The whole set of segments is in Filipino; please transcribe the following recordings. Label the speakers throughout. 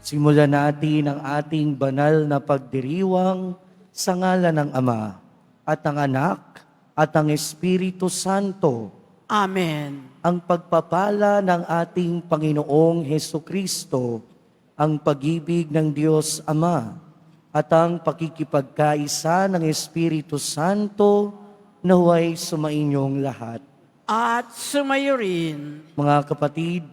Speaker 1: Simulan natin ang ating banal na pagdiriwang sa ngalan ng Ama at ng Anak at ng Espiritu Santo.
Speaker 2: Amen.
Speaker 1: Ang pagpapala ng ating Panginoong Hesukristo, ang pag-ibig ng Diyos Ama, at ang pakikipagkaisa ng Espiritu Santo naway sumainyong lahat.
Speaker 2: At sumayo rin.
Speaker 1: Mga kapatid,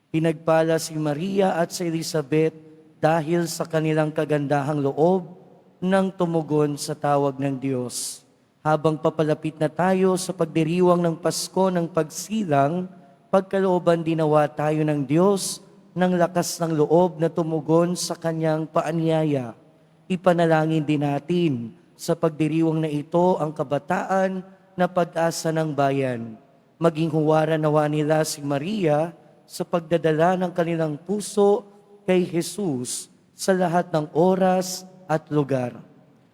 Speaker 1: pinagpala si Maria at si Elizabeth dahil sa kanilang kagandahang loob nang tumugon sa tawag ng Diyos. Habang papalapit na tayo sa pagdiriwang ng Pasko ng pagsilang, pagkalooban dinawa tayo ng Diyos ng lakas ng loob na tumugon sa kanyang paanyaya. Ipanalangin din natin sa pagdiriwang na ito ang kabataan na pag-asa ng bayan. Maging huwaran nawa nila si Maria sa pagdadala ng kanilang puso kay Jesus sa lahat ng oras at lugar.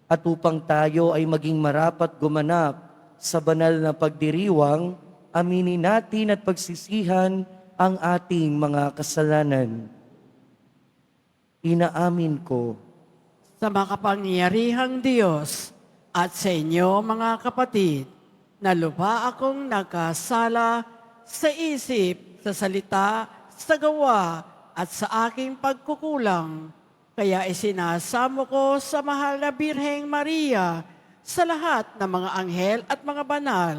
Speaker 1: At upang tayo ay maging marapat gumanap sa banal na pagdiriwang, aminin natin at pagsisihan ang ating mga kasalanan. Inaamin ko
Speaker 2: Sa makapangyarihang Diyos at sa inyo mga kapatid, na lubha akong nagkasala sa isip, sa salita, sa gawa at sa aking pagkukulang. Kaya isinasamo ko sa mahal na Birheng Maria, sa lahat ng mga anghel at mga banal,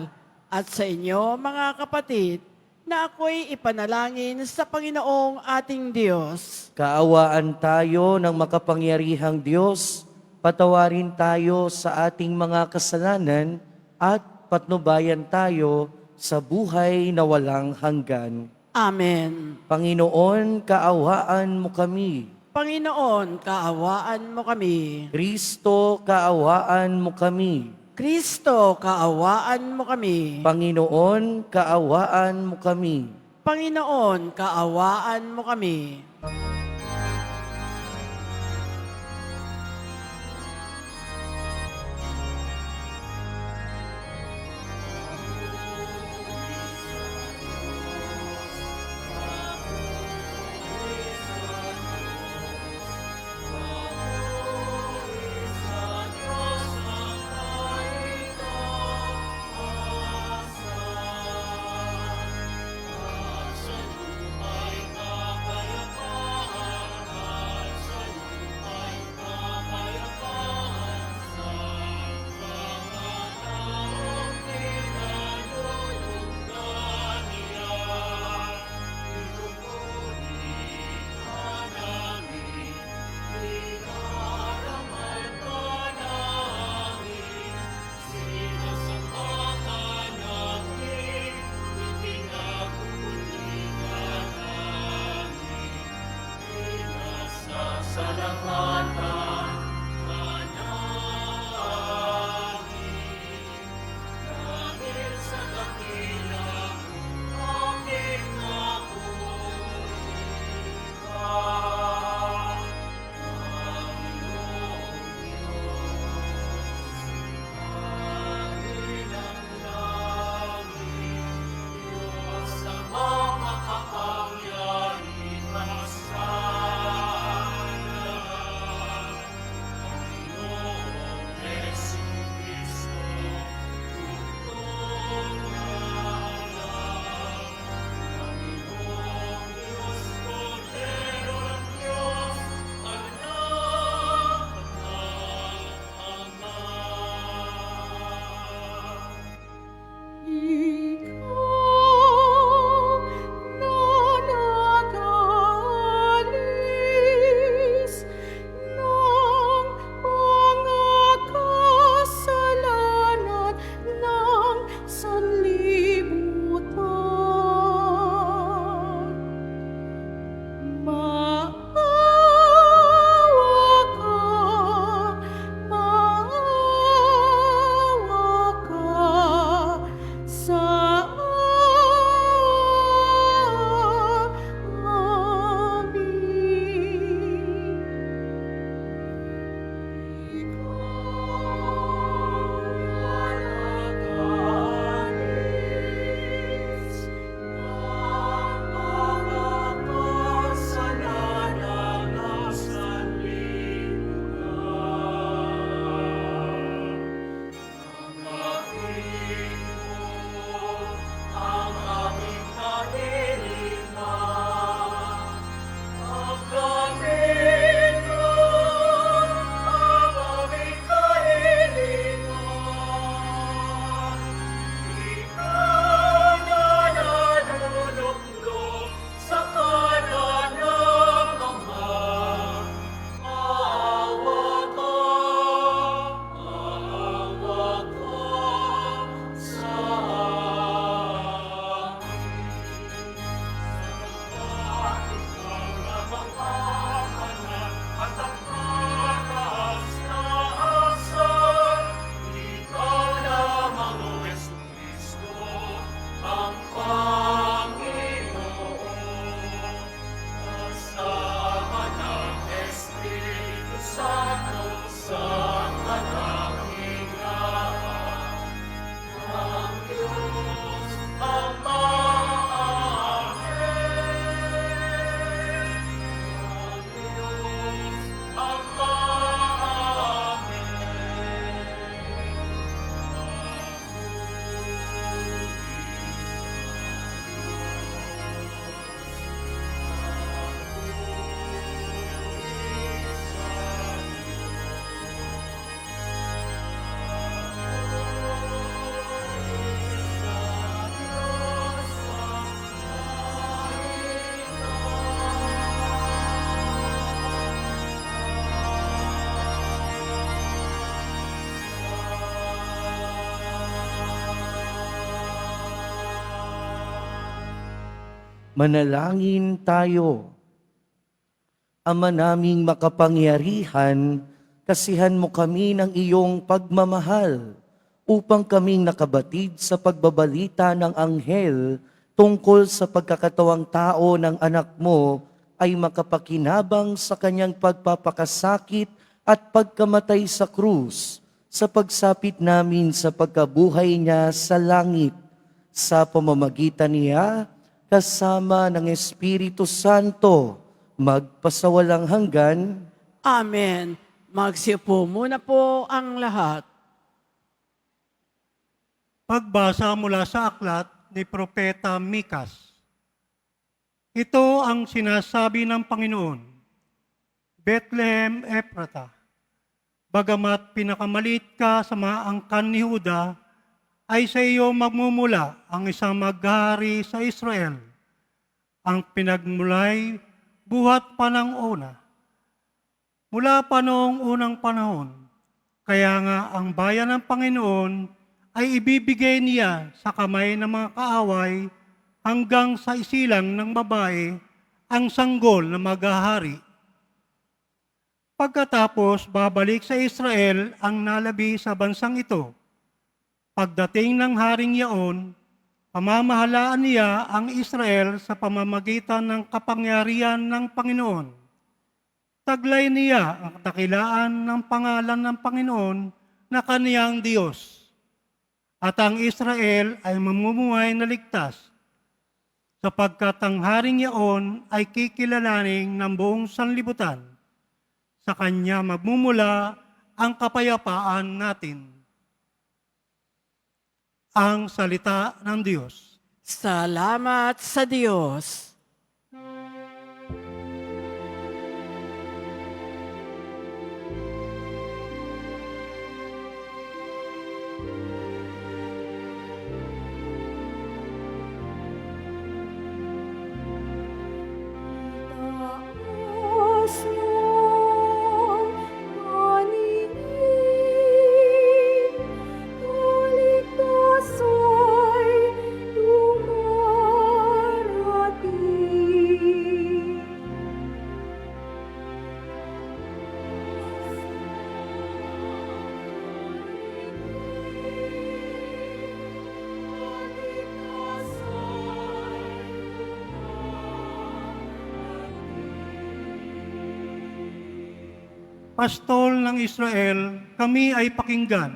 Speaker 2: at sa inyo mga kapatid, na ako'y ipanalangin sa Panginoong ating Diyos.
Speaker 1: kaawaan tayo ng makapangyarihang Diyos, patawarin tayo sa ating mga kasalanan at patnubayan tayo sa buhay na walang hanggan.
Speaker 2: Amen.
Speaker 1: Panginoon, kaawaan mo kami.
Speaker 2: Panginoon, kaawaan mo kami.
Speaker 1: Kristo, kaawaan mo kami.
Speaker 2: Kristo, kaawaan mo kami.
Speaker 1: Panginoon, kaawaan mo kami.
Speaker 2: Panginoon, kaawaan mo kami.
Speaker 1: Manalangin tayo. Ama naming makapangyarihan, kasihan mo kami ng iyong pagmamahal upang kaming nakabatid sa pagbabalita ng anghel tungkol sa pagkakatawang tao ng anak mo ay makapakinabang sa kanyang pagpapakasakit at pagkamatay sa krus sa pagsapit namin sa pagkabuhay niya sa langit. Sa pamamagitan niya, kasama ng Espiritu Santo, magpasawalang hanggan.
Speaker 2: Amen. Magsiupo muna po ang lahat.
Speaker 3: Pagbasa mula sa aklat ni Propeta Mikas. Ito ang sinasabi ng Panginoon, Bethlehem Ephrata, bagamat pinakamalit ka sa mga angkan ni Huda, ay sa iyo magmumula ang isang maghari sa Israel, ang pinagmulay buhat pa ng una. Mula pa noong unang panahon, kaya nga ang bayan ng Panginoon ay ibibigay niya sa kamay ng mga kaaway hanggang sa isilang ng babae ang sanggol na maghahari. Pagkatapos babalik sa Israel ang nalabi sa bansang ito. Pagdating ng haring yaon, pamamahalaan niya ang Israel sa pamamagitan ng kapangyarihan ng Panginoon. Taglay niya ang katakilaan ng pangalan ng Panginoon na kaniyang Diyos. At ang Israel ay mamumuhay na ligtas, sapagkat ang haring yaon ay kikilalaning ng buong sanlibutan. Sa kanya magmumula ang kapayapaan natin. Ang salita ng Diyos.
Speaker 2: Salamat sa Diyos.
Speaker 3: Pastol ng Israel, kami ay pakinggan.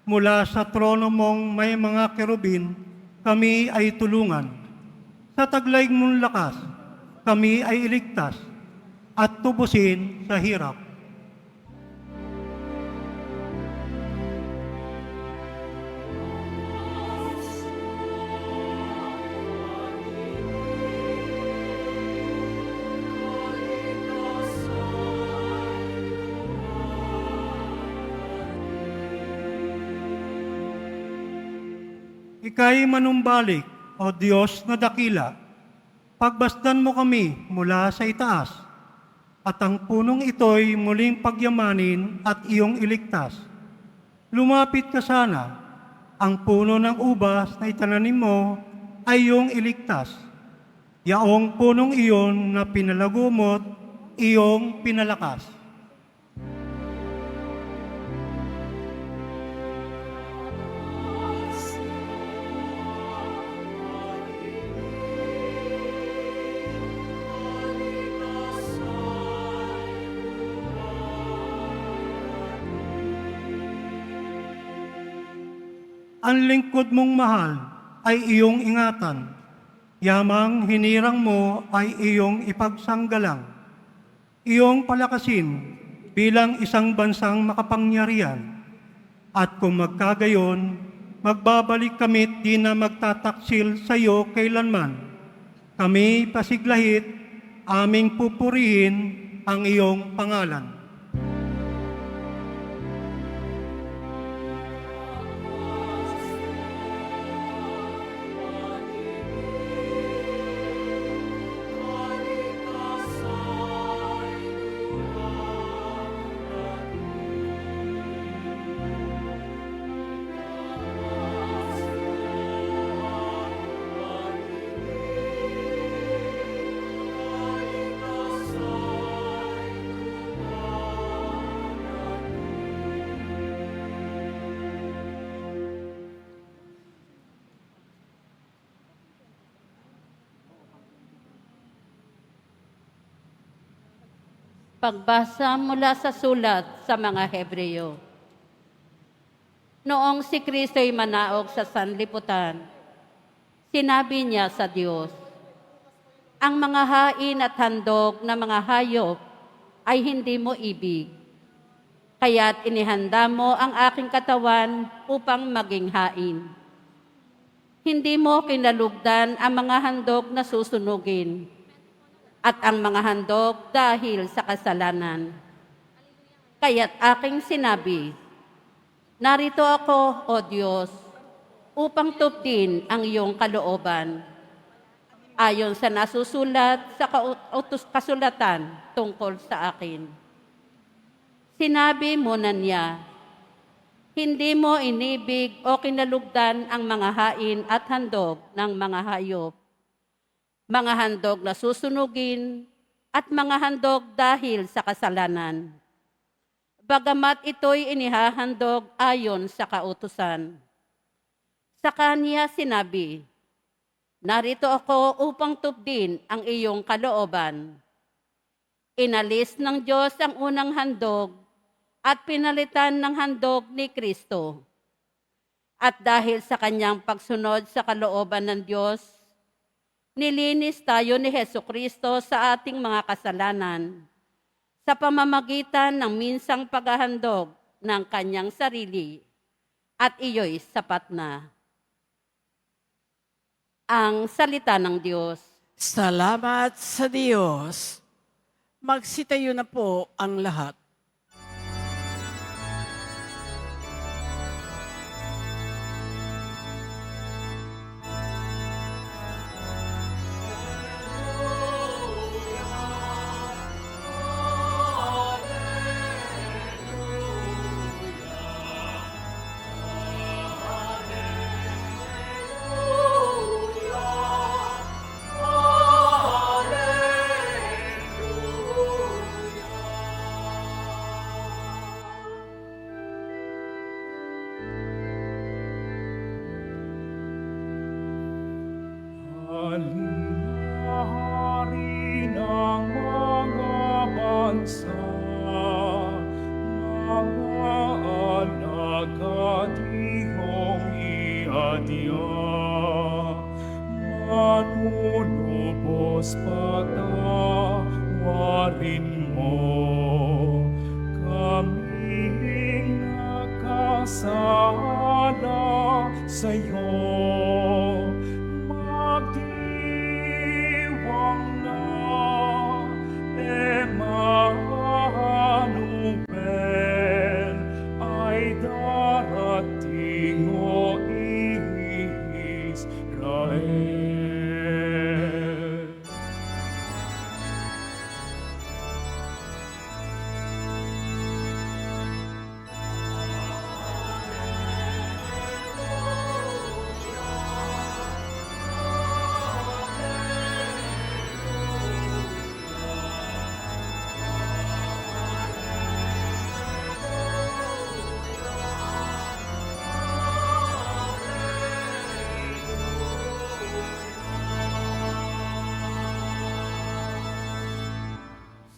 Speaker 3: Mula sa trono mong may mga kerubin, kami ay tulungan. Sa taglay mong lakas, kami ay iligtas at tubusin sa hirap. Ika'y manumbalik, O Diyos na dakila. Pagbasdan mo kami mula sa itaas, at ang punong ito'y muling pagyamanin at iyong iligtas. Lumapit ka sana, ang puno ng ubas na itananim mo ay iyong iligtas. Yaong punong iyon na pinalagumot, iyong pinalakas. Ang lingkod mong mahal ay iyong ingatan. Yamang hinirang mo ay iyong ipagsanggalang. Iyong palakasin bilang isang bansang makapangyarihan. At kung magkagayon, magbabalik kami't di na magtataksil sa iyo kailanman. Kami pasiglahit, aming pupurihin ang iyong pangalan.
Speaker 4: Pagbasa mula sa sulat sa mga Hebreo. Noong si Kristo'y manaog sa sanlibutan, sinabi niya sa Diyos, "Ang mga hain at handog na mga hayop ay hindi mo ibig. Kaya't inihanda mo ang aking katawan upang maging hain. Hindi mo kinalugdan ang mga handog na susunugin at ang mga handog dahil sa kasalanan. Kaya't aking sinabi, narito ako, O Diyos, upang tupdin ang iyong kalooban. Ayon sa nasusulat sa kasulatan tungkol sa akin. Sinabi mo na niya, hindi mo inibig o kinalugdan ang mga hain at handog ng mga hayop, mga handog na susunugin, at mga handog dahil sa kasalanan. Bagamat ito'y inihahandog ayon sa kautusan. Sa kanya sinabi, narito ako upang tupdin ang iyong kalooban. Inalis ng Diyos ang unang handog at pinalitan ng handog ni Kristo. At dahil sa kanyang pagsunod sa kalooban ng Diyos, nilinis tayo ni Hesukristo sa ating mga kasalanan sa pamamagitan ng minsang paghahandog ng kanyang sarili, at iyo'y sapat na. Ang salita ng Diyos.
Speaker 2: Salamat sa Diyos. Magsitayo na po ang lahat.
Speaker 5: Hari ng mga bansa, mga alagad iyong iadya, manunubos patawarin mo, kaming nakasala sa'yo. Magdiwang na, Emmanuel, ay darating o Israel.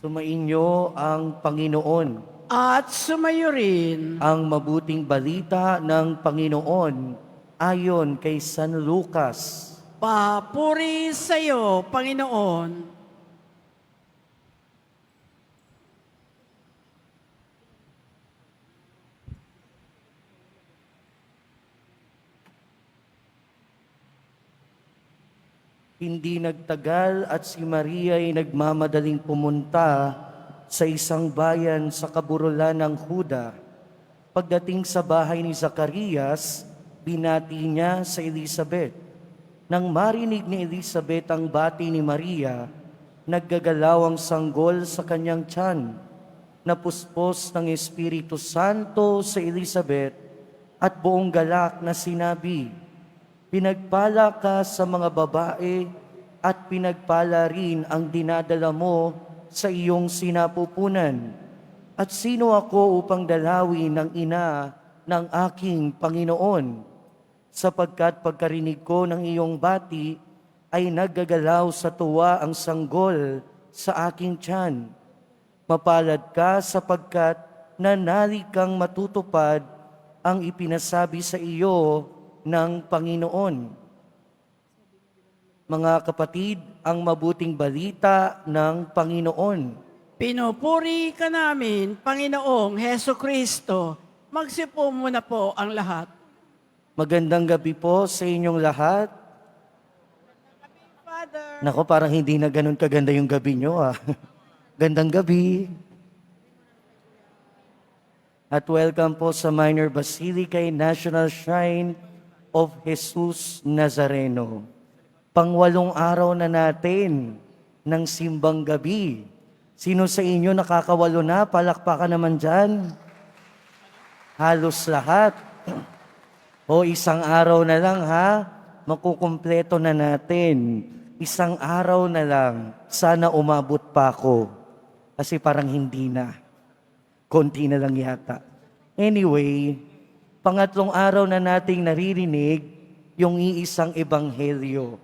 Speaker 1: Sumainyo ang Panginoon.
Speaker 2: At sumayo rin
Speaker 1: Ang mabuting balita ng Panginoon ayon kay San Lucas.
Speaker 2: papuri sa iyo, Panginoon.
Speaker 1: Hindi nagtagal at si Maria ay nagmamadaling pumunta sa isang bayan sa kaburulan ng Huda. Pagdating sa bahay ni Zacarias, binati niya sa Elizabeth. Nang marinig ni Elizabeth ang bati ni Maria, naggagalaw ang sanggol sa kanyang tiyan. Napuspos ng Espiritu Santo sa Elizabeth at buong galak na sinabi, pinagpala ka sa mga babae at pinagpala rin ang dinadala mo sa iyong sinapupunan. At sino ako upang dalawin ng ina ng aking Panginoon? Sapagkat pagkarinig ko ng iyong bati, ay naggagalaw sa tuwa ang sanggol sa aking tiyan. Mapalad ka sapagkat nanali kang matutupad ang ipinasabi sa iyo ng Panginoon. Mga kapatid, ang mabuting balita ng Panginoon.
Speaker 2: Pinupuri ka namin, Panginoong Heso Kristo. Magsipo muna po ang lahat.
Speaker 1: Magandang gabi po sa inyong lahat.
Speaker 2: Father,
Speaker 1: Nako, parang hindi na ganun kaganda yung gabi nyo ah. Gandang gabi. At welcome po sa Minor Basilica National Shrine of Jesus Nazareno. Pangwalong araw na natin ng simbang gabi. Sino sa inyo nakakawalo na? Palakpakan naman dyan. Halos lahat. O isang araw na lang ha, makukumpleto na natin. Isang araw na lang, sana umabot pa ako. Kasi parang hindi na. Konti na lang yata. Anyway, pangatlong araw na nating naririnig yung iisang ebanghelyo.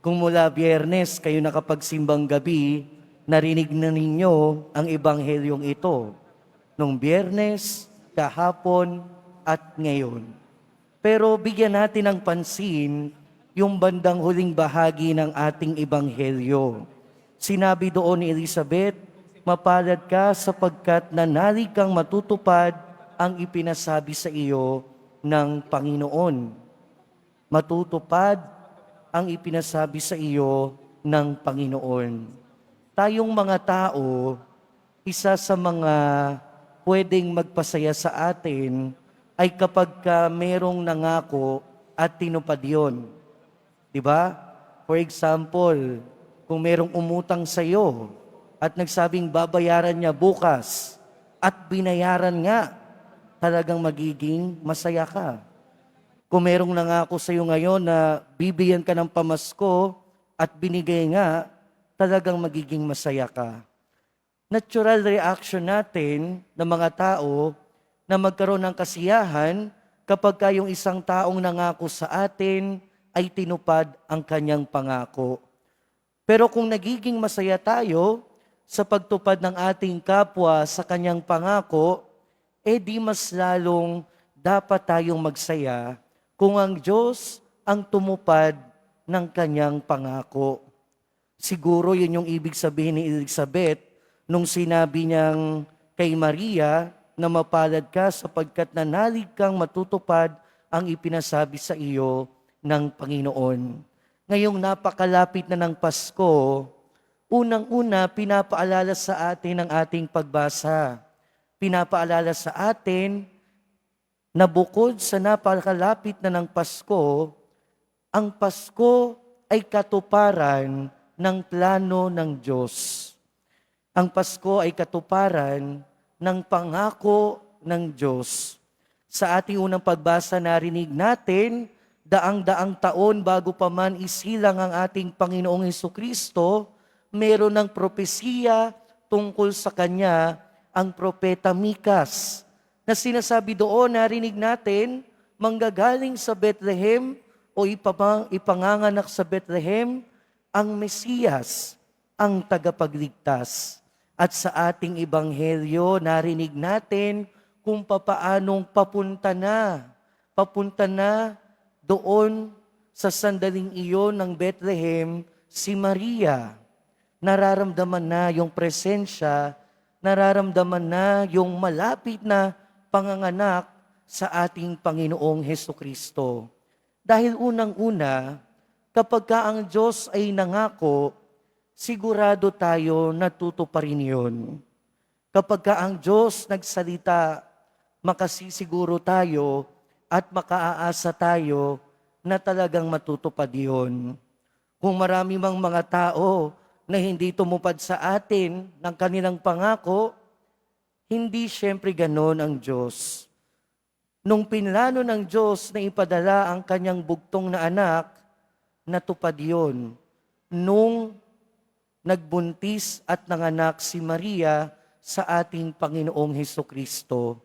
Speaker 1: Kung mula Biyernes kayo nakapagsimbang gabi, narinig na ninyo ang ebanghelyong ito. Nung Biyernes, kahapon, at ngayon. Pero bigyan natin ng pansin yung bandang huling bahagi ng ating ebanghelyo. Sinabi doon ni Elizabeth, mapalad ka sapagkat nanali kang matutupad ang ipinasabi sa iyo ng Panginoon. Matutupad ang ipinasabi sa iyo ng Panginoon. Tayong mga tao, isa sa mga pwedeng magpasaya sa atin ay kapag merong nangako at tinupad yun. Diba? For example, kung merong umutang sa iyo at nagsabing babayaran niya bukas at binayaran nga, talagang magiging masaya ka. Kung merong nangako sa iyo ngayon na bibigyan ka ng pamasko at binigay nga, talagang magiging masaya ka. Natural reaction natin ng mga tao na magkaroon ng kasiyahan kapag yung isang taong nangako sa atin ay tinupad ang kanyang pangako. Pero kung nagiging masaya tayo sa pagtupad ng ating kapwa sa kanyang pangako, di mas lalong dapat tayong magsaya kung ang Diyos ang tumupad ng kanyang pangako. Siguro yun yung ibig sabihin ni Elizabeth nung sinabi niyang kay Maria na mapalad ka sapagkat nanalig kang matutupad ang ipinasabi sa iyo ng Panginoon. Ngayong napakalapit na ng Pasko, unang-una pinapaalala sa atin ang ating pagbasa. Pinapaalala sa atin na bukod sa napakalapit na ng Pasko, ang Pasko ay katuparan ng plano ng Diyos. Ang Pasko ay katuparan ng pangako ng Diyos. Sa ating unang pagbasa narinig natin, daang-daang taon bago pa man isilang ang ating Panginoong Hesukristo, meron ng propesiya tungkol sa Kanya ang propeta Mikas, na sinasabi doon, narinig natin, manggagaling sa Bethlehem o ipanganganak sa Bethlehem ang Mesiyas, ang tagapagligtas. At sa ating ebanghelyo, narinig natin kung papaanong papunta na doon sa sandaling iyon ng Bethlehem si Maria. Nararamdaman na yung presensya, nararamdaman na yung malapit na panganganak sa ating Panginoong Hesukristo. Dahil unang-una, kapag ang Diyos ay nangako, sigurado tayo natutuparin yun. Kapag ang Diyos nagsalita, makasisiguro tayo at makaaasa tayo na talagang matutupad yun. Kung marami mang mga tao na hindi tumupad sa atin ng kanilang pangako, hindi siyempre ganon ang Diyos. Nung pinlano ng Diyos na ipadala ang kanyang bugtong na anak, natupad yun. Nung nagbuntis at nanganak si Maria sa ating Panginoong Hesukristo.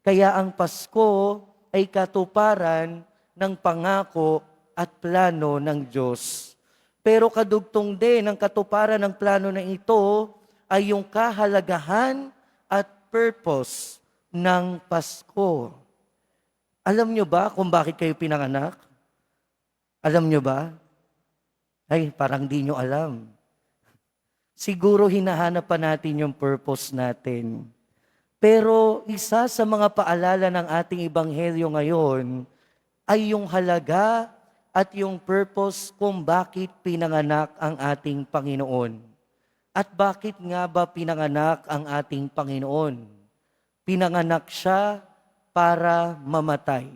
Speaker 1: Kaya ang Pasko ay katuparan ng pangako at plano ng Diyos. Pero kadugtong din ang katuparan ng plano na ito ay yung kahalagahan at purpose ng Pasko. Alam nyo ba kung bakit kayo pinanganak? Alam nyo ba? Ay, parang di nyo alam. Siguro hinahanap pa natin yung purpose natin. Pero isa sa mga paalala ng ating ebanghelyo ngayon ay yung halaga at yung purpose kung bakit pinanganak ang ating Panginoon. At bakit nga ba pinanganak ang ating Panginoon? Pinanganak siya para mamatay.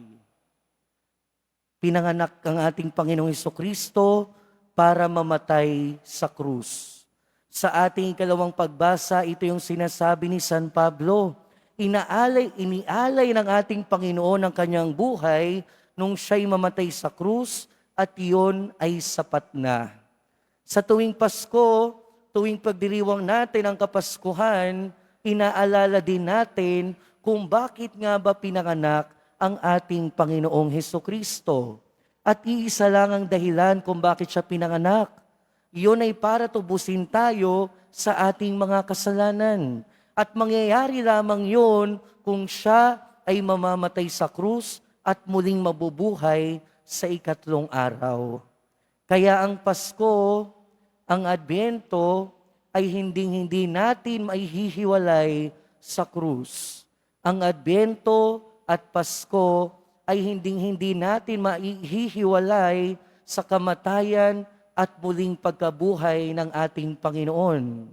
Speaker 1: Pinanganak ang ating Panginoong Hesukristo para mamatay sa krus. Sa ating ikalawang pagbasa, ito yung sinasabi ni San Pablo. Inialay ng ating Panginoon ang kanyang buhay nung siya'y mamatay sa krus at iyon ay sapat na. Sa tuwing Pasko, tuwing pagdiriwang natin ang Kapaskuhan, inaalala din natin kung bakit nga ba pinanganak ang ating Panginoong Hesukristo. At iisa lang ang dahilan kung bakit siya pinanganak. Iyon ay para tubusin tayo sa ating mga kasalanan. At mangyayari lamang yun kung siya ay mamamatay sa krus at muling mabubuhay sa ikatlong araw. Kaya ang Pasko, ang Adbyento, ay hindi natin maihihiwalay sa krus. Ang Adbyento at Pasko ay hindi natin maihihiwalay sa kamatayan at muling pagkabuhay ng ating Panginoon.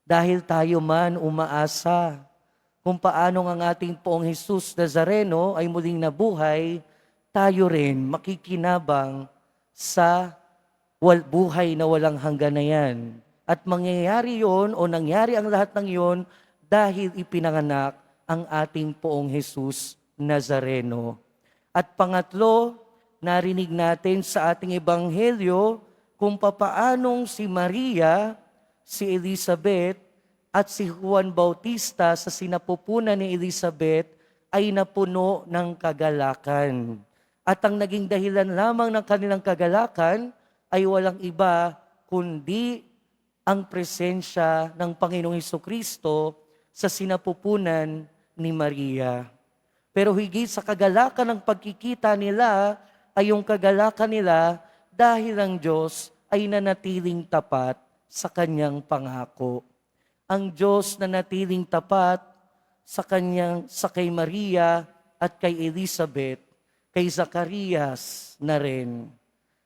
Speaker 1: Dahil tayo man umaasa kung paano ang ating Poong Jesus Nazareno ay muling nabuhay, tayo rin makikinabang sa buhay na walang hanggan na yan. At mangyayari yon o nangyari ang lahat ng yon dahil ipinanganak ang ating Poong Jesus Nazareno. At pangatlo, narinig natin sa ating ebanghelyo kung papaanong si Maria, si Elizabeth, at si Juan Bautista sa sinapupunan ni Elizabeth ay napuno ng kagalakan. At ang naging dahilan lamang ng kanilang kagalakan ay walang iba kundi ang presensya ng Panginoong Hesukristo sa sinapupunan ni Maria. Pero higit sa kagalakan ng pagkikita nila ay yung kagalakan nila dahil ang Diyos ay nanatiling tapat sa kanyang pangako. Ang Diyos nanatiling tapat sa kay Maria at kay Elizabeth, kay Zacarias na rin.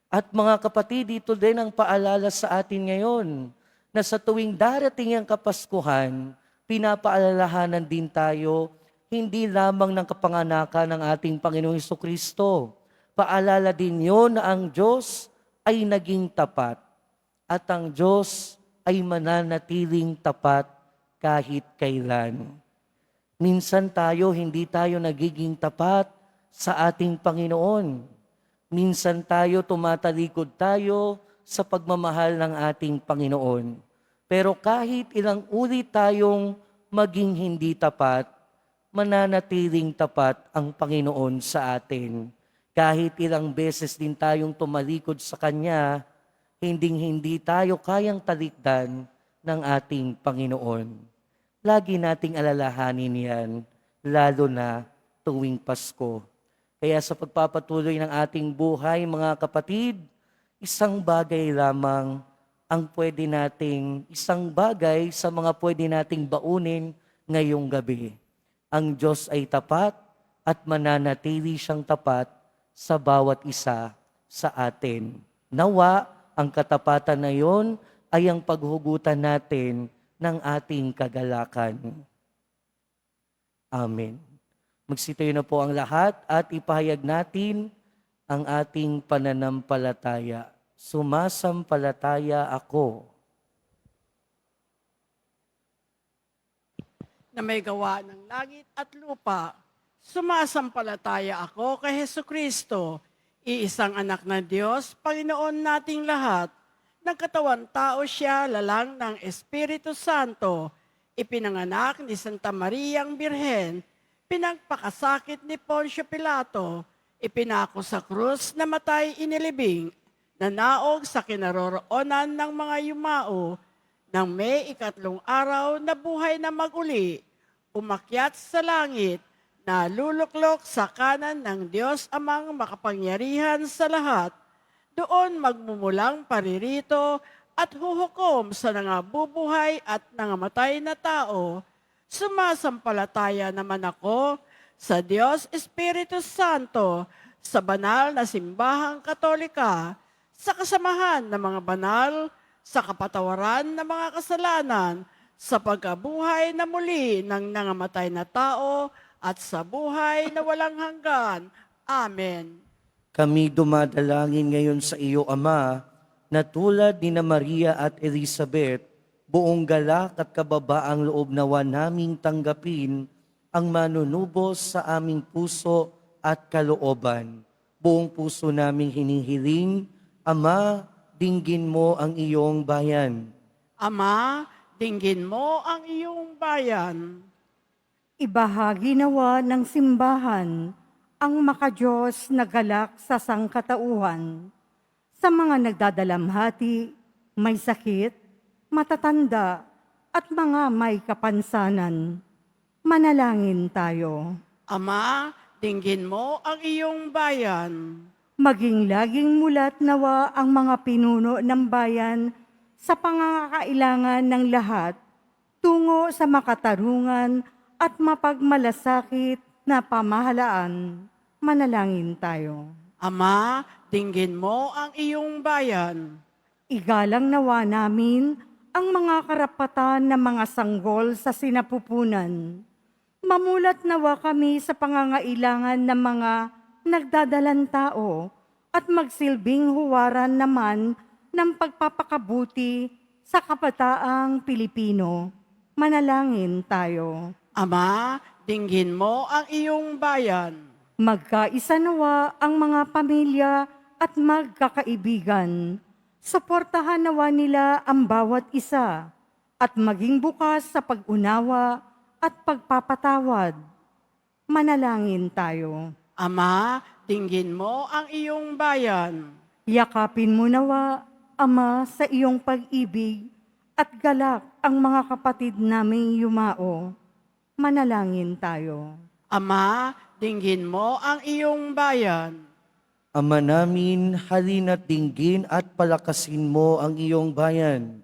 Speaker 1: At mga kapatid, dito din ang paalala sa atin ngayon na sa tuwing darating ang Kapaskuhan, pinapaalalahanan din tayo hindi lamang ng kapanganakan ng ating Panginoong Hesukristo. Paalala din yon na ang Diyos ay naging tapat at ang Diyos ay mananatiling tapat kahit kailan. Minsan hindi tayo nagiging tapat sa ating Panginoon. Minsan tumatalikod tayo sa pagmamahal ng ating Panginoon. Pero kahit ilang ulit tayong maging hindi tapat, mananatiling tapat ang Panginoon sa atin. Kahit ilang beses din tayong tumalikod sa Kanya, hindi tayo kayang talikdan ng ating Panginoon. Lagi nating alalahanin yan, lalo na tuwing Pasko. Kaya sa pagpapatuloy ng ating buhay, mga kapatid, isang bagay lamang ang isang bagay sa mga pwede nating baunin ngayong gabi. Ang Diyos ay tapat at mananatili siyang tapat sa bawat isa sa atin. Nawa, ang katapatan na yon ay ang paghugutan natin ng ating kagalakan. Amen. Magsitayo na po ang lahat at ipahayag natin ang ating pananampalataya. Sumasampalataya ako
Speaker 2: na may gawa ng langit at lupa. Sumasampalataya ako kay Hesukristo, iisang anak ng Diyos, Panginoon nating lahat. Nagkatawan tao siya, lalang ng Espiritu Santo, ipinanganak ni Santa Maria ang Birhen, pinagpakasakit ni Poncio Pilato, ipinako sa krus, namatay inilibing, nanaog sa kinaroroonan ng mga yumao, Nang may ikatlong araw na buhay na maguli, umakyat sa langit, na luluklok sa kanan ng Diyos amang makapangyarihan sa lahat. Doon magmumulang paririto at huhukom sa nangabubuhay at nangamatay na tao. Sumasampalataya naman ako sa Diyos Espiritu Santo, sa banal na simbahang katolika, sa kasamahan ng mga banal, sa kapatawaran ng mga kasalanan, sa pagkabuhay na muli ng nangamatay na tao, at sa buhay na walang hanggan. Amen.
Speaker 1: Kami dumadalangin ngayon sa iyo, Ama, na tulad ni na Maria at Elizabeth, buong galak at kababaang loob nawa naming tanggapin ang manunubos sa aming puso at kalooban. Buong puso naming hinihiling, Ama, dinggin mo ang iyong bayan.
Speaker 2: Ama, dinggin mo ang iyong bayan.
Speaker 6: Ibahagi nawa ng simbahan ang makadiyos na galak sa sangkatauhan. Sa mga nagdadalamhati, may sakit, matatanda, at mga may kapansanan. Manalangin tayo.
Speaker 2: Ama, dinggin mo ang iyong bayan.
Speaker 6: Maging laging mulat nawa ang mga pinuno ng bayan sa pangangakailangan ng lahat tungo sa makatarungan at mapagmalasakit na pamahalaan. Manalangin tayo.
Speaker 2: Ama, dinggin mo ang iyong bayan.
Speaker 6: Igalang nawa namin ang mga karapatan ng mga sanggol sa sinapupunan. Mamulat nawa kami sa pangangailangan ng mga nagdadalang tao at magsilbing huwaran naman ng pagpapakabuti sa kabataang Pilipino. Manalangin tayo.
Speaker 2: Ama, dinggin mo ang iyong bayan.
Speaker 6: Magkaisa nawa ang mga pamilya at magkakaibigan. Suportahan nawa nila ang bawat isa at maging bukas sa pag-unawa at pagpapatawad. Manalangin tayo.
Speaker 2: Ama, dinggin mo ang iyong bayan.
Speaker 6: Yakapin mo nawa, Ama, sa iyong pag-ibig at galak ang mga kapatid naming yumao. Manalangin tayo.
Speaker 2: Ama, dinggin mo ang iyong bayan.
Speaker 1: Ama namin, halina't dinggin at palakasin mo ang iyong bayan,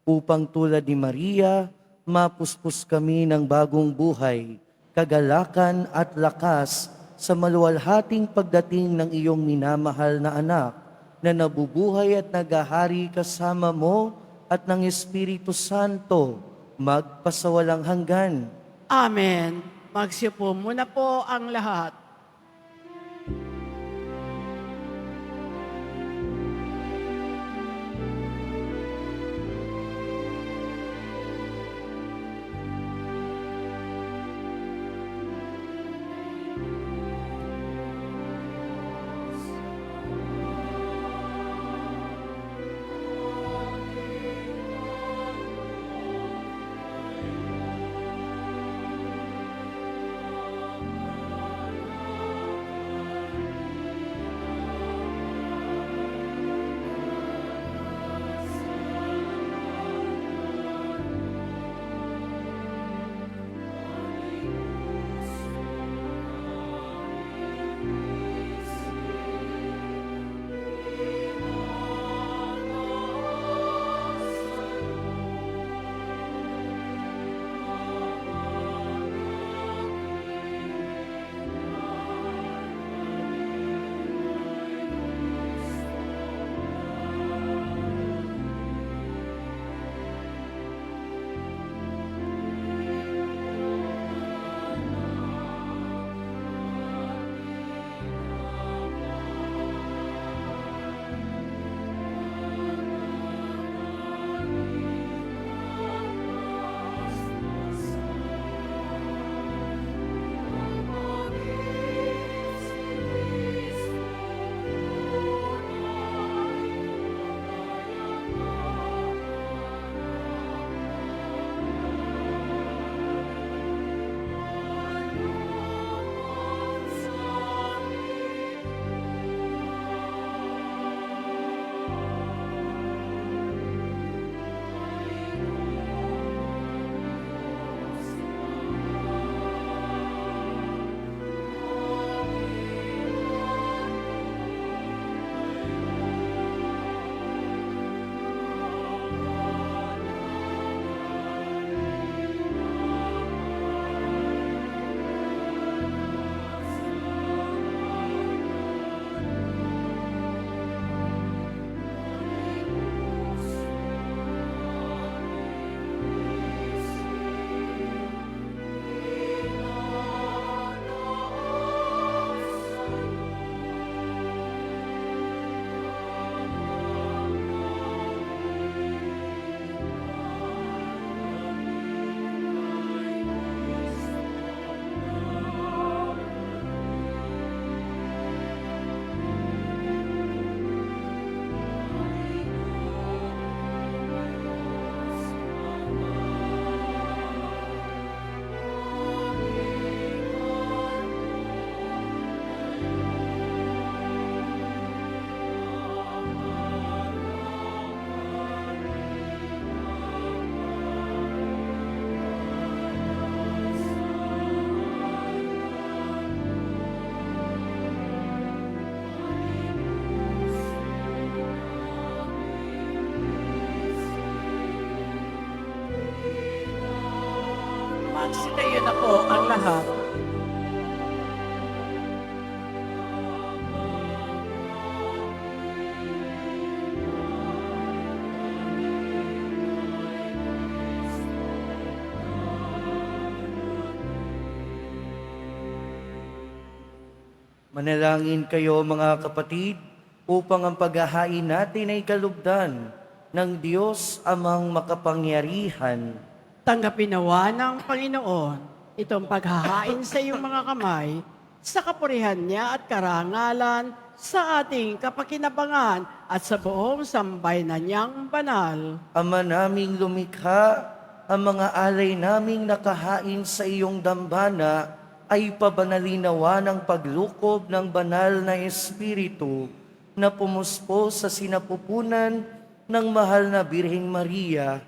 Speaker 1: upang tulad ni Maria, mapuspos kami ng bagong buhay, kagalakan at lakas sa maluwalhating pagdating ng iyong minamahal na anak, na nabubuhay at nagahari kasama mo at ng Espiritu Santo, magpasawalang hanggan.
Speaker 2: Amen. Magsiupo muna po ang lahat. Magsitayo na po ang lahat.
Speaker 1: Manalangin kayo mga kapatid upang ang paghahain natin ay kalugdan ng Diyos amang makapangyarihan.
Speaker 2: Tanggapin nawa ng Panginoon itong paghahain sa iyong mga kamay sa kapurihan niya at karangalan sa ating kapakinabangan at sa buong sambayanan niyang banal.
Speaker 1: Ama naming lumikha, ang mga alay naming nakahain sa iyong dambana ay pabanalinawa ng paglukob ng banal na Espiritu na pumuspo sa sinapupunan ng mahal na Birheng Maria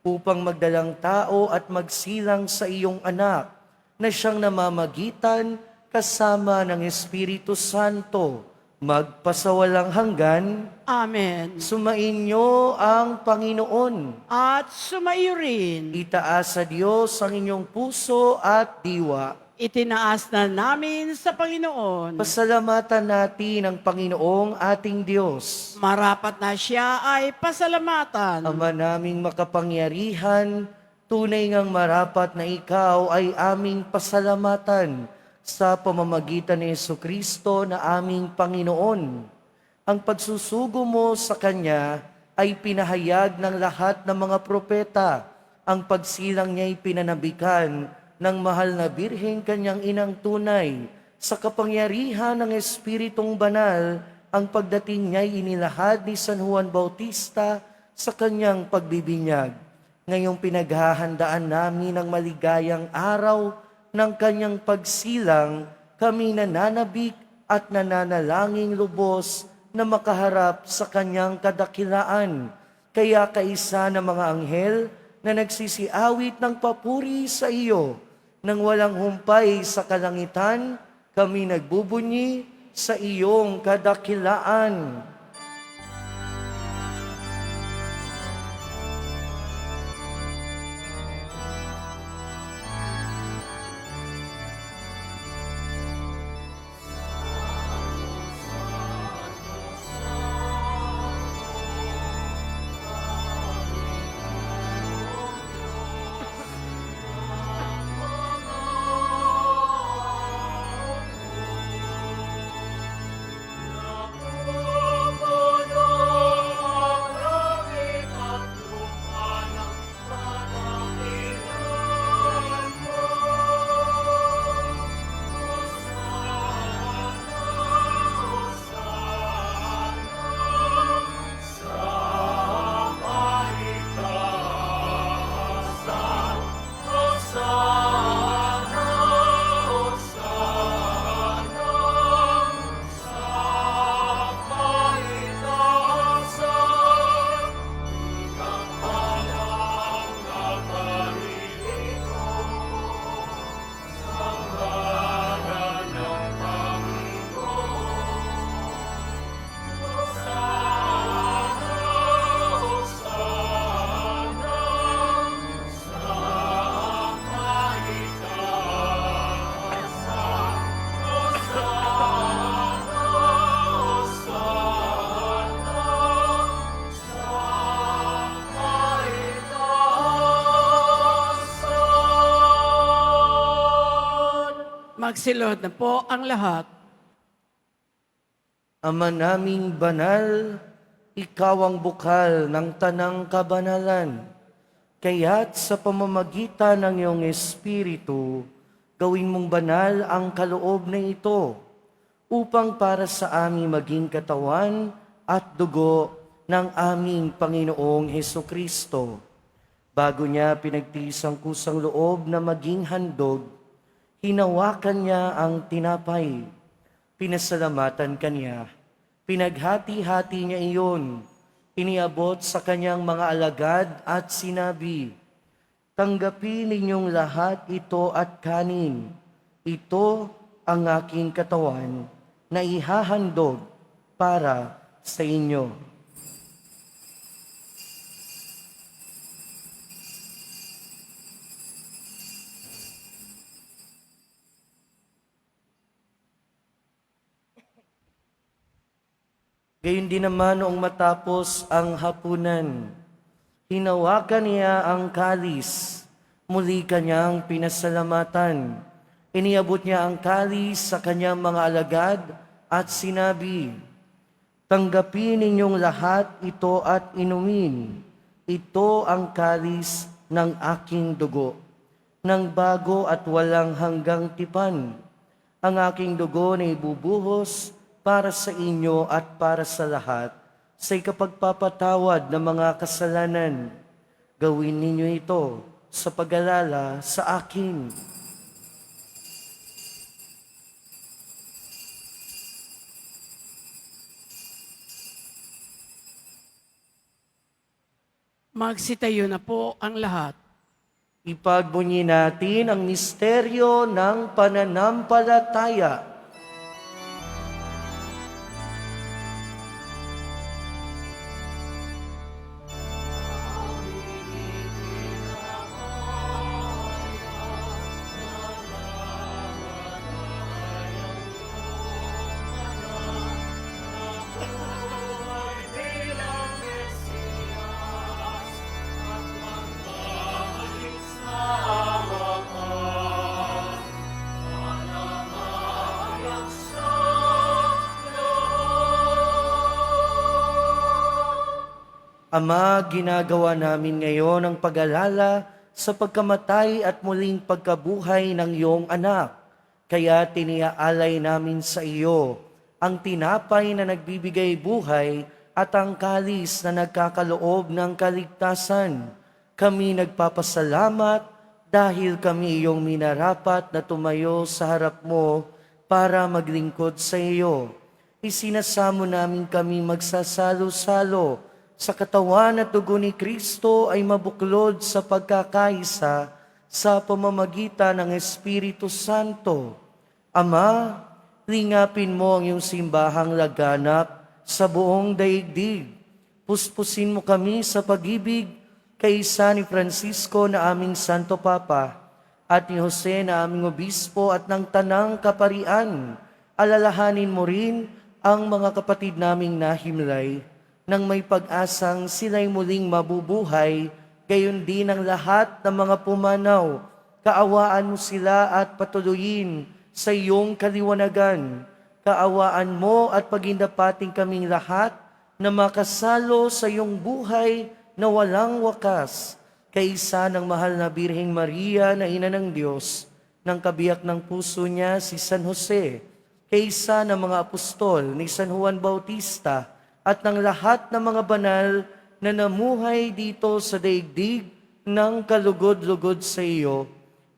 Speaker 1: upang magdalang tao at magsilang sa iyong anak na siyang namamagitan kasama ng Espiritu Santo magpasawalang hanggan.
Speaker 2: Amen.
Speaker 1: Sumainyo ang Panginoon.
Speaker 2: At sumaiyo rin,
Speaker 1: Itaas sa Diyos ang inyong puso at diwa.
Speaker 2: itinaas na namin sa Panginoon.
Speaker 1: Pasalamatan natin ang Panginoong ating Diyos.
Speaker 2: Marapat na siya ay pasalamatan.
Speaker 1: Ama naming makapangyarihan, tunay ngang marapat na ikaw ay aming pasalamatan sa pamamagitan ni Jesucristo na aming Panginoon. Ang pagsusugo mo sa Kanya ay pinahayag ng lahat ng mga propeta. Ang pagsilang niya ay pinanabikan ng mahal na Birheng Kanyang inang tunay. Sa kapangyarihan ng Espiritong Banal, ang pagdating niya ay inilahad ni San Juan Bautista sa kanyang pagbibinyag. Ngayong pinaghahandaan namin ang maligayang araw ng kanyang pagsilang, kami nananabik at nananalangin lubos na makaharap sa kanyang kadakilaan. Kaya kaisa ng mga anghel na nagsisiawit ng papuri sa iyo, nang walang humpay sa kalangitan, kami nagbubunyi sa iyong kadakilaan.
Speaker 2: Magsilod na po ang lahat.
Speaker 1: Ama naming banal, ikaw ang bukal ng tanang kabanalan. Kaya't sa pamamagitan ng iyong Espiritu, gawin mong banal ang kaloob na ito, upang para sa amin maging katawan at dugo ng aming Panginoong Hesukristo. Bago niya pinagtiis ang kusang loob na maging handog, hinawakan niya ang tinapay, pinasalamatan kanya, pinaghati-hati niya iyon, iniabot sa kanyang mga alagad at sinabi, "Tanggapin ninyong lahat ito at kanin. Ito ang aking katawan na ihahandog para sa inyo." Gayon din naman noong matapos ang hapunan, hinawakan niya ang kalis, muli kanyang pinasalamatan. Iniabot niya ang kalis sa kanyang mga alagad at sinabi, "Tanggapin ninyong lahat ito at inumin. Ito ang kalis ng aking dugo, ng bago at walang hanggang tipan. Ang aking dugo na ibubuhos para sa inyo at para sa lahat, sa ikapagpapatawad ng mga kasalanan. Gawin ninyo ito sa pag-alala sa akin."
Speaker 2: Magsitayo na po ang lahat.
Speaker 1: Ipagbunyi natin ang misteryo ng pananampalataya. Ama, ginagawa namin ngayon ang pag-alala sa pagkamatay at muling pagkabuhay ng iyong anak. Kaya tiniaalay namin sa iyo ang tinapay na nagbibigay buhay at ang kalis na nagkakaloob ng kaligtasan. Kami nagpapasalamat dahil kami iyong minarapat na tumayo sa harap mo para maglingkod sa iyo. Isinasamo namin kami magsasalo-salo sa katawan at dugo ni Kristo ay mabuklod sa pagkakaisa sa pamamagitan ng Espiritu Santo. Ama, lingapin mo ang iyong simbahang laganap sa buong daigdig. Puspusin mo kami sa pag-ibig kay ni Francisco na aming Santo Papa at ni Jose na aming Obispo at ng Tanang Kaparian. Alalahanin mo rin ang mga kapatid naming nahimlay nang may pag-asang sila'y muling mabubuhay, gayon din ang lahat ng mga pumanaw. Kaawaan mo sila at patuloyin sa iyong kaliwanagan. Kaawaan mo at pagindapating kaming lahat na makasalo sa iyong buhay na walang wakas. Kaisa ng mahal na Birheng Maria na Ina ng Diyos, ng kabiyak ng puso niya si San Jose, kaisa ng mga apostol ni San Juan Bautista, at ng lahat ng mga banal na namuhay dito sa daigdig ng kalugod-lugod sa iyo,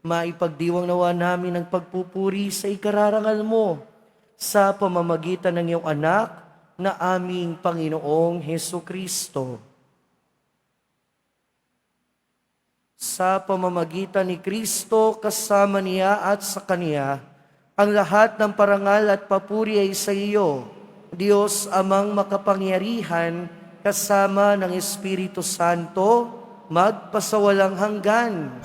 Speaker 1: maipagdiwang nawa namin ang pagpupuri sa ikararangal mo sa pamamagitan ng iyong anak na aming Panginoong Hesukristo. Sa pamamagitan ni Kristo, kasama niya at sa Kaniya, ang lahat ng parangal at papuri ay sa iyo, Diyos amang makapangyarihan, kasama ng Espiritu Santo, magpasawalang hanggan.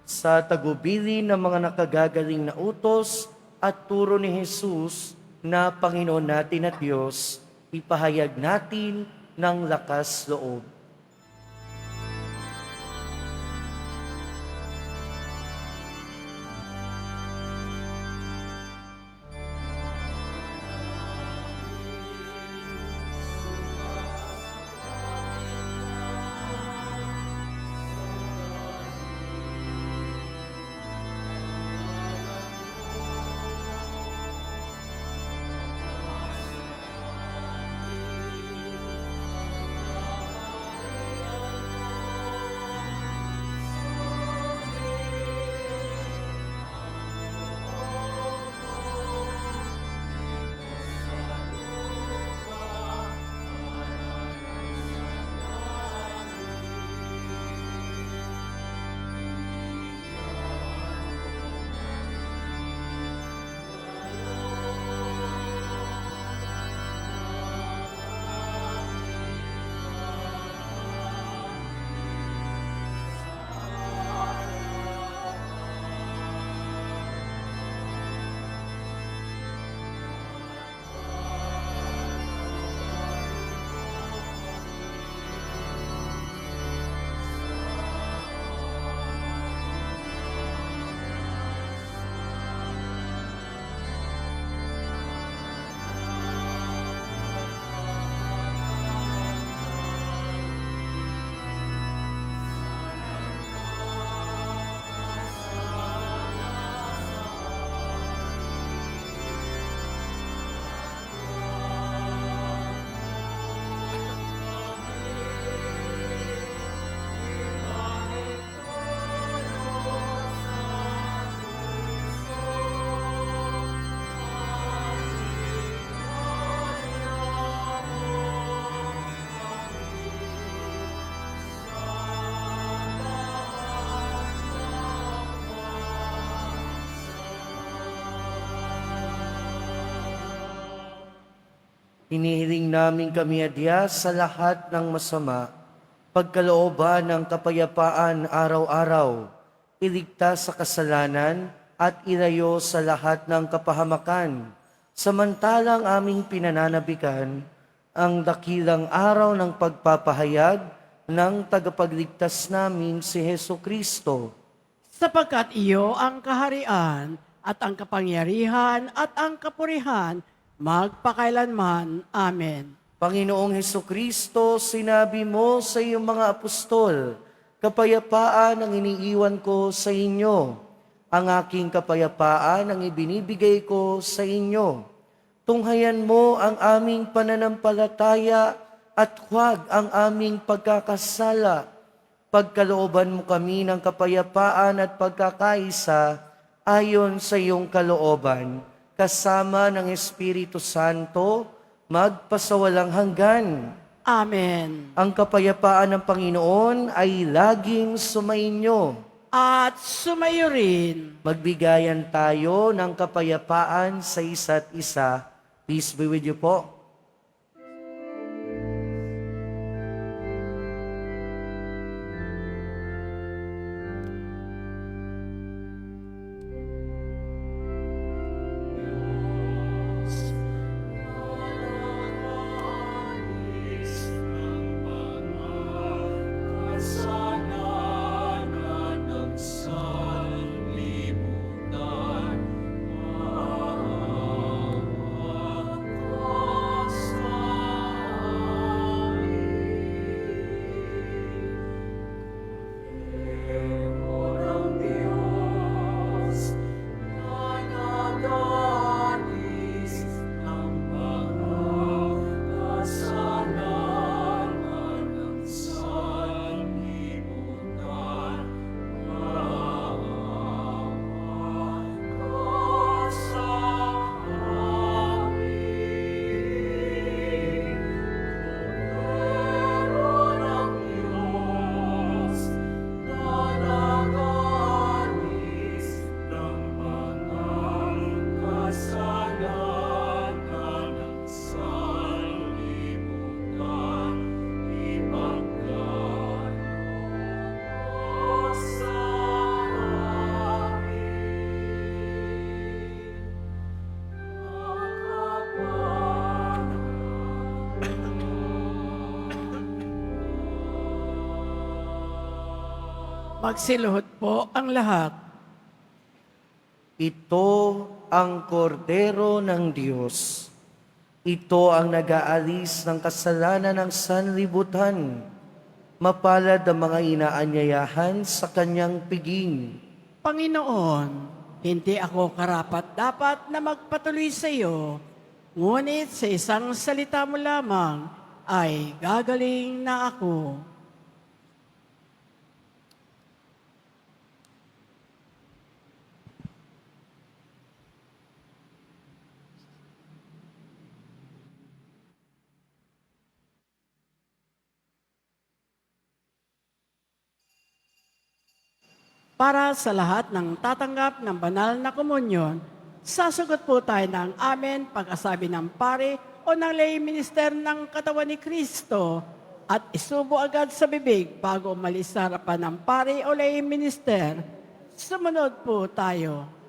Speaker 1: Sa tagubilin ng mga nakagagaling na utos at turo ni Jesus na Panginoon natin at Diyos, ipahayag natin ng lakas loob. Hinihiling namin kami adya sa lahat ng masama, pagkalooban ng kapayapaan araw-araw, iligtas sa kasalanan at ilayo sa lahat ng kapahamakan, samantalang aming pinananabikan ang dakilang araw ng pagpapahayag ng tagapagligtas namin si Heso Kristo.
Speaker 2: Sapagkat iyo ang kaharian at ang kapangyarihan at ang kapurihan magpakailanman. Amen.
Speaker 1: Panginoong Heso Kristo, sinabi mo sa iyong mga apostol, kapayapaan ang iniiwan ko sa inyo. Ang aking kapayapaan ang ibinibigay ko sa inyo. Tunghayan mo ang aming pananampalataya at huwag ang aming pagkakasala. Pagkalooban mo kami ng kapayapaan at pagkakaisa ayon sa iyong kalooban, kasama ng Espiritu Santo, magpasawalang hanggan.
Speaker 2: Amen.
Speaker 1: Ang kapayapaan ng Panginoon ay laging sumainyo.
Speaker 2: At sumayo rin.
Speaker 1: Magbigayan tayo ng kapayapaan sa isa't isa. Peace be with you po.
Speaker 2: Magsiluhod po ang lahat.
Speaker 1: Ito ang kordero ng Diyos. Ito ang nag-aalis ng kasalanan ng sanlibutan. Mapalad ang mga inaanyayahan sa kanyang piging.
Speaker 2: Panginoon, hindi ako karapat-dapat na magpatuloy sa iyo, ngunit sa isang salita mo lamang ay gagaling na ako. Para sa lahat ng tatanggap ng banal na komunyon, sasagot po tayo ng amen pag-asabi ng pare o ng lay minister ng katawan ni Kristo at isubo agad sa bibig bago umalis sa harapan ng pare o lay minister. Sumunod po tayo.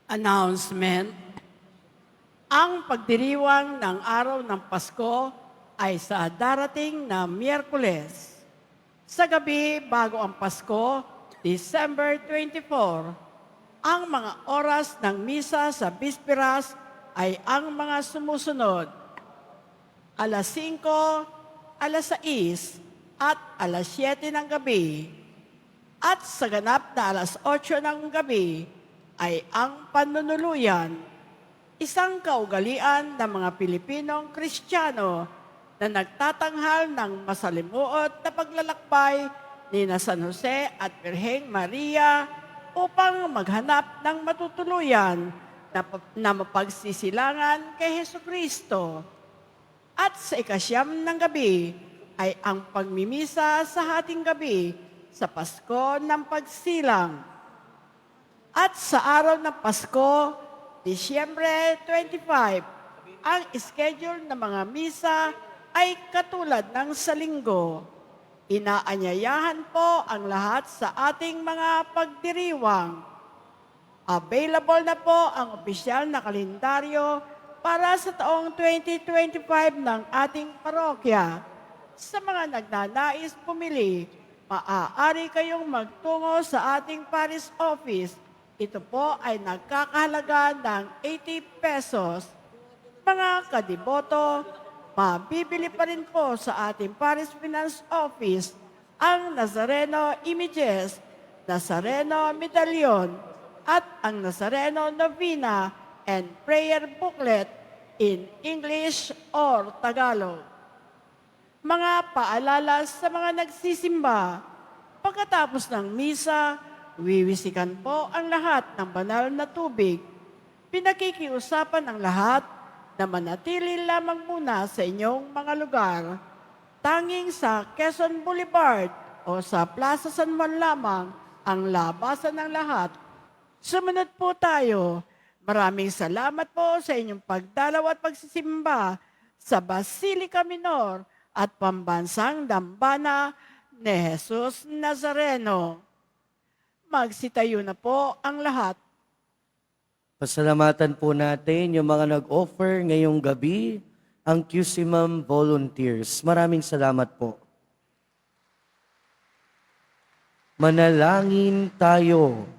Speaker 2: Announcement. Ang pagdiriwang ng araw ng Pasko ay sa darating na Miyerkules. Sa gabi bago ang Pasko, December 24, ang mga oras ng misa sa Bisperas ay ang mga sumusunod. Alas 5, alas 6, at alas 7 ng gabi. At sa ganap na alas 8 ng gabi ay ang panunuluyan, isang kaugalian ng mga Pilipinong Kristiyano na nagtatanghal ng masalimuot na paglalakbay ni na San Jose at Birheng Maria upang maghanap ng matutuluyan na mapagsisilangan kay Hesukristo. At sa ikasyam ng gabi ay ang pagmimisa sa hating gabi sa Pasko ng Pagsilang. At sa araw ng Pasko, Disyembre 25, ang schedule ng mga misa ay katulad ng sa linggo. Inaanyayahan po ang lahat sa ating mga pagdiriwang. Available na po ang opisyal na kalendaryo para sa taong 2025 ng ating parokya. Sa mga nagnanais pumili, maaari kayong magtungo sa ating parish office. Ito po ay nagkakahalaga ng 80 pesos. Mga kadiboto, mabibili pa rin po sa ating Parish Finance Office ang Nazareno Images, Nazareno Medallion, at ang Nazareno Novena and Prayer Booklet in English or Tagalog. Mga paalala sa mga nagsisimba, pagkatapos ng misa, wiwisikan po ang lahat ng banal na tubig. Pinakikiusapan ang lahat na manatili lamang muna sa inyong mga lugar. Tanging sa Quezon Boulevard o sa Plaza San Juan lamang ang labasan ng lahat. Sumunod po tayo. Maraming salamat po sa inyong pagdalaw at pagsisimba sa Basilica Minor at Pambansang Dambana ni Jesus Nazareno. Magsitayo na po ang lahat.
Speaker 1: Pasalamatan po natin yung mga nag-offer ngayong gabi, ang QCMAM volunteers. Maraming salamat po. Manalangin tayo.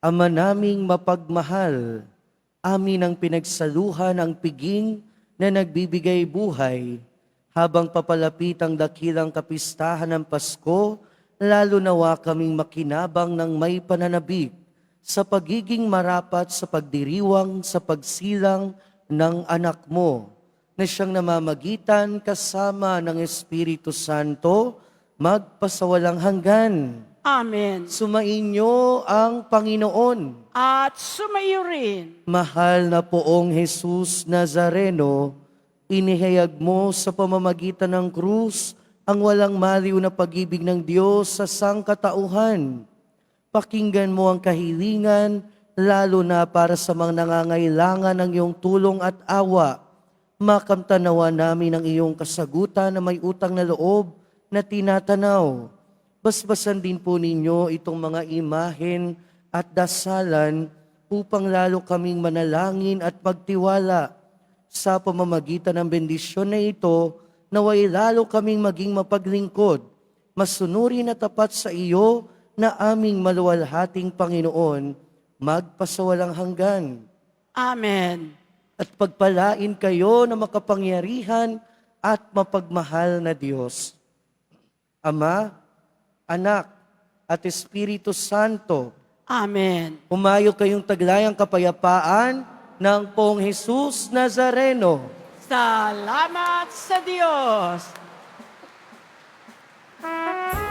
Speaker 1: Ama naming mapagmahal, amin ang pinagsaluhan ang piging na nagbibigay buhay. Habang papalapit ang dakilang kapistahan ng Pasko, lalo nawa kaming makinabang ng may pananabik sa pagiging marapat sa pagdiriwang sa pagsilang ng anak mo, na siyang namamagitan kasama ng Espiritu Santo, magpasawalang hanggan.
Speaker 2: Amen.
Speaker 1: Sumainyo ang Panginoon.
Speaker 2: At sumayo rin.
Speaker 1: Mahal na poong Jesus Nazareno, inihayag mo sa pamamagitan ng krus ang walang maliw na pag-ibig ng Diyos sa sangkatauhan. Pakinggan mo ang kahilingan, lalo na para sa mga nangangailangan ng iyong tulong at awa. Makamtanawa namin ang iyong kasagutan na may utang na loob na tinatanaw. Basbasan din po ninyo itong mga imahen at dasalan upang lalo kaming manalangin at magtiwala. Sa pamamagitan ng bendisyon na ito, naway lalo kaming maging mapaglingkod, masunurin at tapat sa iyo na aming maluwalhating Panginoon, magpasawalang hanggan.
Speaker 2: Amen.
Speaker 1: At pagpalain kayo na makapangyarihan at mapagmahal na Diyos. Ama, Anak, at Espiritu Santo,
Speaker 2: Amen.
Speaker 1: humayo kayong taglayang kapayapaan ng Pong Jesus Nazareno.
Speaker 2: Salamat sa Diyos.
Speaker 5: Thank you.